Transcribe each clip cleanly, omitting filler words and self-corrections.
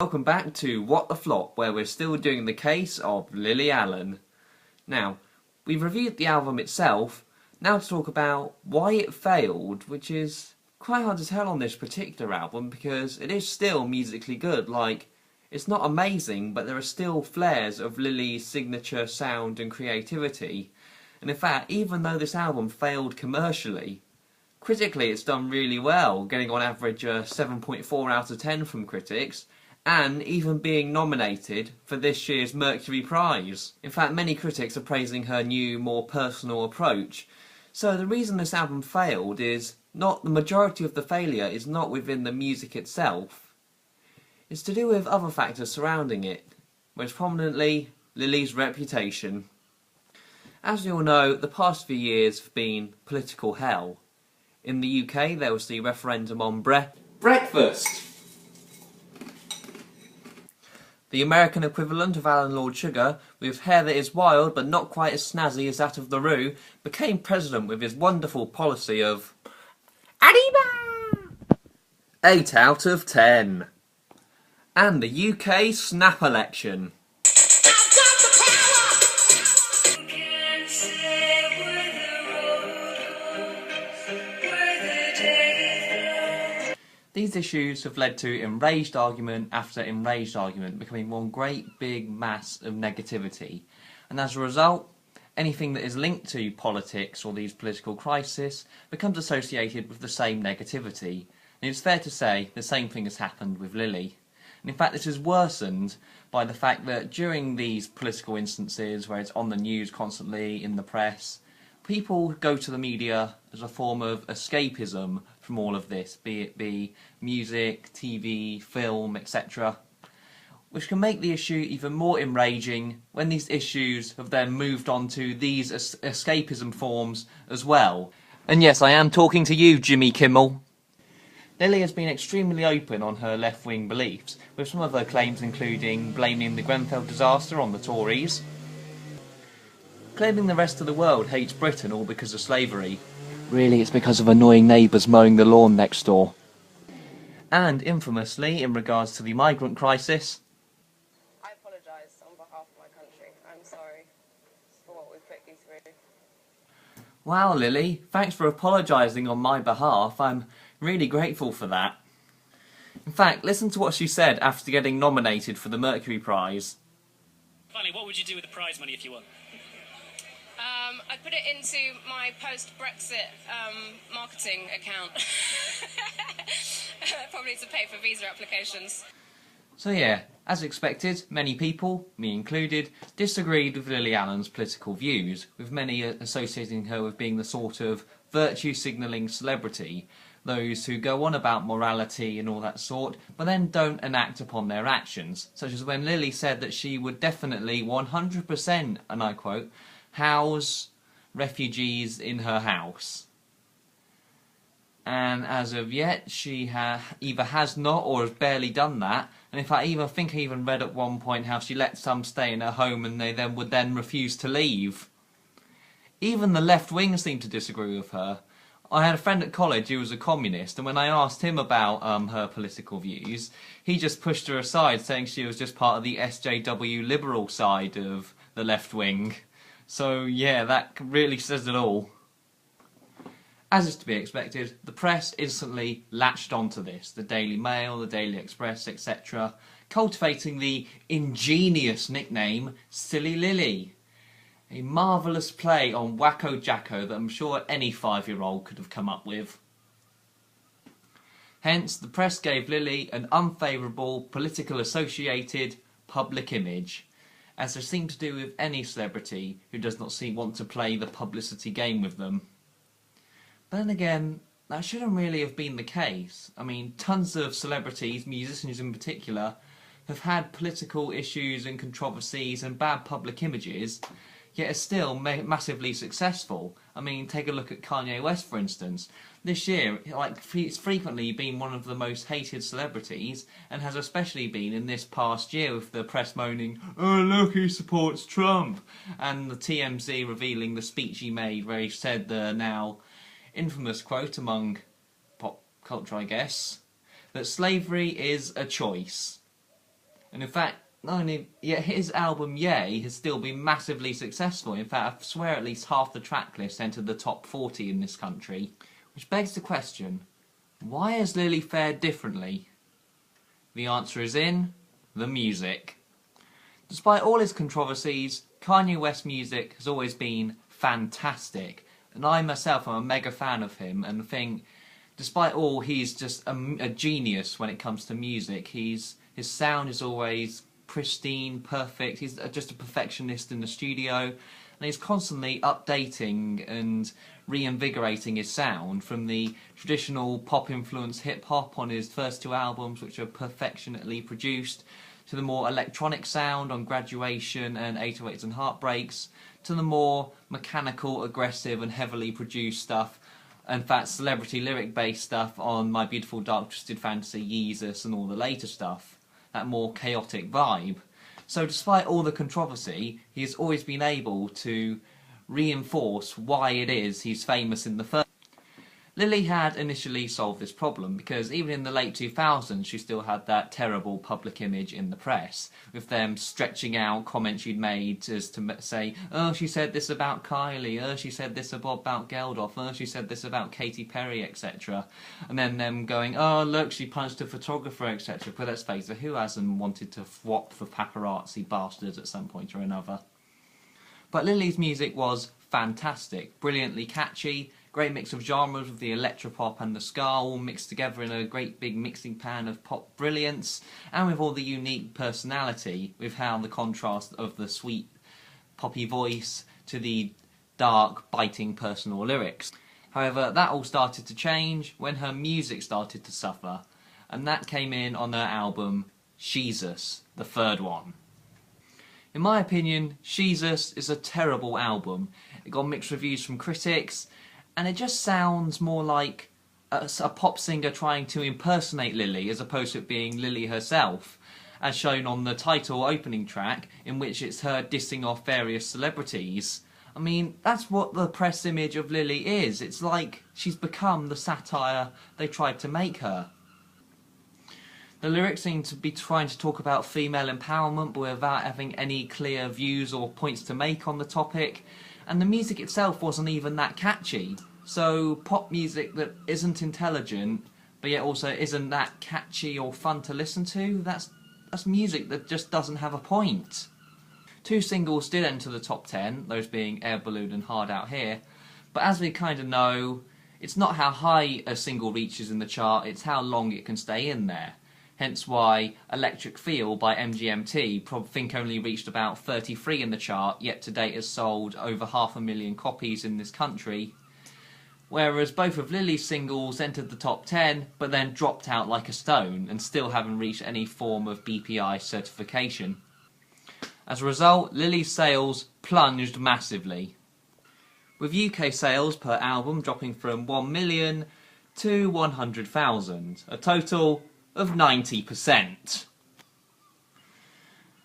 Welcome back to What the Flop, where we're still doing the case of Lily Allen. Now, we've reviewed the album itself, now to talk about why it failed, which is quite hard to tell on this particular album because it is still musically good. Like, it's not amazing, but there are still flares of Lily's signature sound and creativity. And in fact, even though this album failed commercially, critically it's done really well, getting on average a 7.4 out of 10 from critics, and even being nominated for this year's Mercury Prize. In fact, many critics are praising her new, more personal approach. So the reason this album failed is not, the majority of the failure is not within the music itself. It's to do with other factors surrounding it, most prominently Lily's reputation. As you all know, the past few years have been political hell. In the UK, there was the referendum on breakfast. The American equivalent of Alan Lord Sugar, with hair that is wild but not quite as snazzy as that of the Roo, became president with his wonderful policy of Arriba! 8 out of 10. And the UK snap election. These issues have led to enraged argument after enraged argument, becoming one great big mass of negativity. And as a result, anything that is linked to politics or these political crises becomes associated with the same negativity. And it's fair to say the same thing has happened with Lily. And in fact, this is worsened by the fact that during these political instances where it's on the news constantly, in the press, people go to the media as a form of escapism from all of this, be it be music, TV, film, etc., which can make the issue even more enraging when these issues have then moved on to these escapism forms as well. And yes, I am talking to you, Jimmy Kimmel. Lily has been extremely open on her left-wing beliefs, with some of her claims including blaming the Grenfell disaster on the Tories, claiming the rest of the world hates Britain all because of slavery. Really, it's because of annoying neighbours mowing the lawn next door. And infamously, in regards to the migrant crisis, I apologise on behalf of my country. I'm sorry for what we've put you through. Wow, Lily, thanks for apologising on my behalf. I'm really grateful for that. In fact, listen to what she said after getting nominated for the Mercury Prize. Finally, what would you do with the prize money if you won? I'd put it into my post-Brexit marketing account. Probably to pay for visa applications. So yeah, as expected, many people, me included, disagreed with Lily Allen's political views, with many associating her with being the sort of virtue-signalling celebrity, those who go on about morality and all that sort, but then don't enact upon their actions, such as when Lily said that she would definitely 100%, and I quote, house refugees in her house. And as of yet, she either has not or has barely done that. And if I even read at one point how she let some stay in her home and they would then refuse to leave. Even the left wing seemed to disagree with her. I had a friend at college who was a communist, and when I asked him about her political views, he just pushed her aside, saying she was just part of the SJW liberal side of the left wing. So yeah, that really says it all. As is to be expected, the press instantly latched onto this. The Daily Mail, the Daily Express, etc., cultivating the ingenious nickname Silly Lily. A marvellous play on Wacko Jacko that I'm sure any 5-year-old could have come up with. Hence, the press gave Lily an unfavourable, political associated public image, as there seemed to do with any celebrity who does not want to play the publicity game with them. But then again, that shouldn't really have been the case. I mean, tons of celebrities, musicians in particular, have had political issues and controversies and bad public images, yet are still massively successful. I mean, take a look at Kanye West, for instance. This year, he's frequently been one of the most hated celebrities, and has especially been in this past year with the press moaning, "Oh look, he supports Trump," and the TMZ revealing the speech he made where he said the now infamous quote among pop culture, I guess, that slavery is a choice. And in fact, not only yet his album Yay has still been massively successful. In fact, I swear at least half the track list entered the top 40 in this country. Which begs the question, why has Lily fared differently? The answer is in the music. Despite all his controversies, Kanye West's music has always been fantastic. And I myself am a mega fan of him and think, despite all, he's just a genius when it comes to music. His sound is always pristine, perfect. He's just a perfectionist in the studio, and he's constantly updating and reinvigorating his sound from the traditional pop-influenced hip-hop on his first two albums, which are perfectionately produced, to the more electronic sound on Graduation and 808s and Heartbreaks, to the more mechanical, aggressive and heavily produced stuff, in fact celebrity lyric-based stuff on My Beautiful Dark Twisted Fantasy, Yeezus and all the later stuff. That more chaotic vibe. So despite all the controversy, he's always been able to reinforce why it is he's famous in the first. Lily had initially solved this problem because even in the late 2000s she still had that terrible public image in the press, with them stretching out comments she'd made as to say, oh, she said this about Kylie, oh, she said this about Geldof, oh, she said this about Katy Perry, etc. And then them going, oh, look, she punched a photographer, etc. But let's face it, who hasn't wanted to whop the paparazzi bastards at some point or another? But Lily's music was fantastic, brilliantly catchy, great mix of genres with the electropop and the ska all mixed together in a great big mixing pan of pop brilliance, and with all the unique personality, with how the contrast of the sweet poppy voice to the dark, biting personal lyrics. However, that all started to change when her music started to suffer, and that came in on her album Sheezus, the third one. In my opinion, Sheezus is a terrible album. It got mixed reviews from critics, and it just sounds more like a pop singer trying to impersonate Lily as opposed to it being Lily herself, as shown on the title opening track, in which it's her dissing off various celebrities. I mean, that's what the press image of Lily is. It's like she's become the satire they tried to make her. The lyrics seem to be trying to talk about female empowerment but without having any clear views or points to make on the topic, and the music itself wasn't even that catchy. So pop music that isn't intelligent but yet also isn't that catchy or fun to listen to, that's music that just doesn't have a point. Two singles did enter the top 10, those being Air Balloon and Hard Out Here, but as we kind of know, it's not how high a single reaches in the chart, it's how long it can stay in there. Hence why Electric Feel by MGMT think only reached about 33 in the chart, yet to date has sold over 500,000 copies in this country. Whereas both of Lily's singles entered the top 10, but then dropped out like a stone, and still haven't reached any form of BPI certification. As a result, Lily's sales plunged massively, with UK sales per album dropping from 1 million to 100,000, a total of 90%.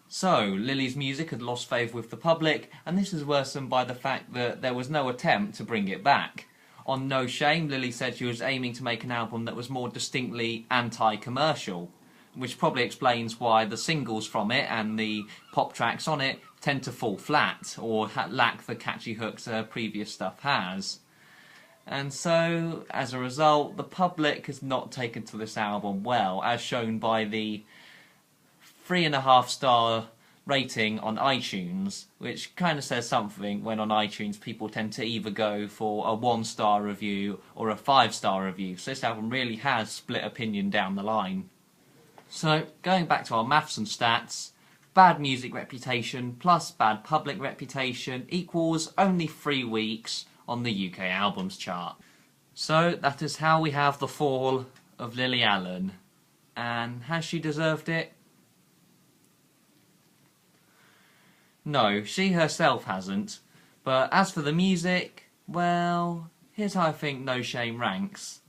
So, Lily's music had lost favour with the public, and this is worsened by the fact that there was no attempt to bring it back. On No Shame, Lily said she was aiming to make an album that was more distinctly anti-commercial, which probably explains why the singles from it and the pop tracks on it tend to fall flat, or lack the catchy hooks her previous stuff has. And so, as a result, the public has not taken to this album well, as shown by the 3.5-star rating on iTunes, which kind of says something when on iTunes people tend to either go for a 1-star review or a 5-star review. So this album really has split opinion down the line. So, going back to our maths and stats, bad music reputation plus bad public reputation equals only 3 weeks on the UK albums chart. So that is how we have the fall of Lily Allen. And has she deserved it? No, she herself hasn't. But as for the music, well, here's how I think No Shame ranks.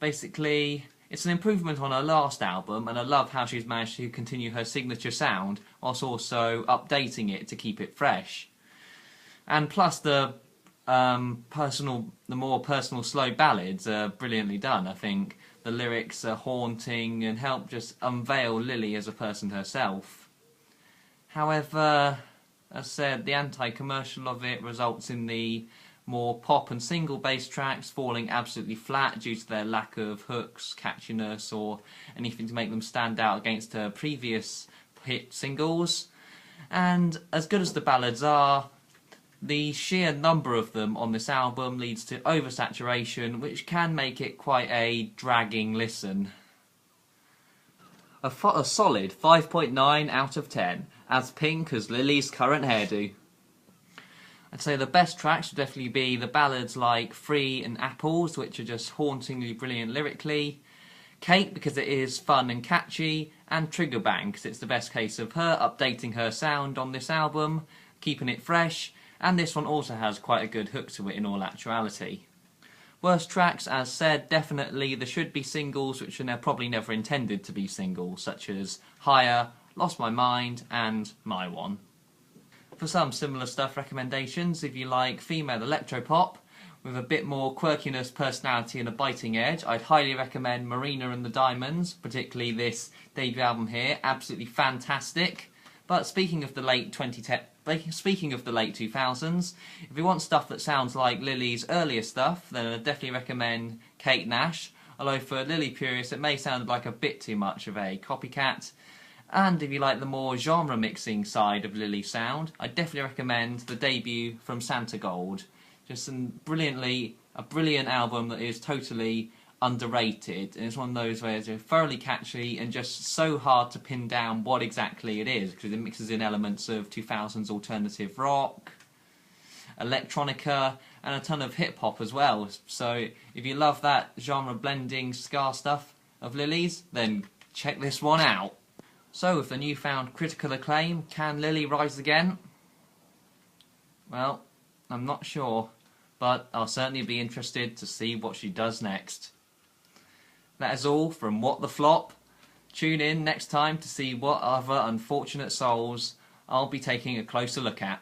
Basically, it's an improvement on her last album, and I love how she's managed to continue her signature sound whilst also updating it to keep it fresh. And plus the more personal slow ballads are brilliantly done. I think the lyrics are haunting and help just unveil Lily as a person herself. However, as said, the anti-commercial of it results in the more pop and single bass tracks falling absolutely flat due to their lack of hooks, catchiness, or anything to make them stand out against her previous hit singles. And as good as the ballads are, the sheer number of them on this album leads to oversaturation, which can make it quite a dragging listen. A solid 5.9 out of 10, as pink as Lily's current hairdo. I'd say the best tracks would definitely be the ballads like Free and Apples, which are just hauntingly brilliant lyrically, Kate because it is fun and catchy, and Trigger Bang because it's the best case of her updating her sound on this album, keeping it fresh, and this one also has quite a good hook to it in all actuality. Worst tracks, as said, definitely there should be singles which are probably never intended to be singles, such as Higher, Lost My Mind, and My One. For some similar stuff recommendations, if you like female electropop with a bit more quirkiness, personality and a biting edge, I'd highly recommend Marina and the Diamonds, particularly this debut album here, absolutely fantastic. But speaking of the late 2000s, if you want stuff that sounds like Lily's earlier stuff, then I'd definitely recommend Kate Nash, although for Lily purists it may sound like a bit too much of a copycat. And if you like the more genre mixing side of Lily's sound, I'd definitely recommend the debut from Santigold. Just a brilliant album that is totally underrated, and it's one of those where it's thoroughly catchy and just so hard to pin down what exactly it is, because it mixes in elements of 2000s alternative rock, electronica, and a ton of hip-hop as well. So if you love that genre blending ska stuff of Lily's, then check this one out. So with the newfound critical acclaim, can Lily rise again? Well, I'm not sure, but I'll certainly be interested to see what she does next. That is all from What the Flop. Tune in next time to see what other unfortunate souls I'll be taking a closer look at.